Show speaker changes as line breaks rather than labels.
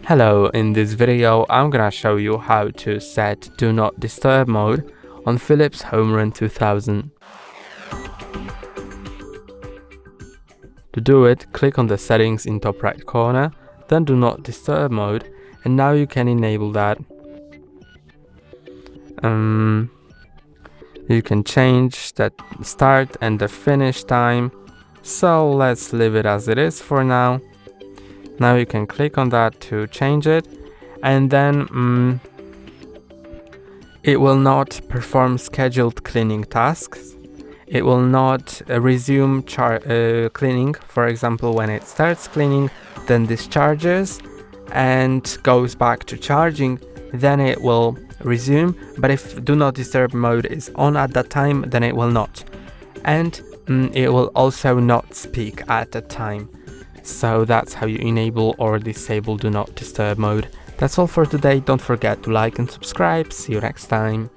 Hello, in this video I'm gonna show you how to set Do Not Disturb mode on Philips HomeRun 2000. To do it, click on the settings in top right corner, then Do Not Disturb mode, and now you can enable that. You can change the start and the finish time, so let's leave it as it is for now. Now you can click on that to change it, and then it will not perform scheduled cleaning tasks. It will not resume cleaning. For example, when it starts cleaning, then discharges and goes back to charging, then it will resume. But if Do Not Disturb mode is on at that time, then it will not. And it will also not speak at that time. So that's how you enable or disable Do Not Disturb mode. That's all for today. Don't forget to like and subscribe. See you next time.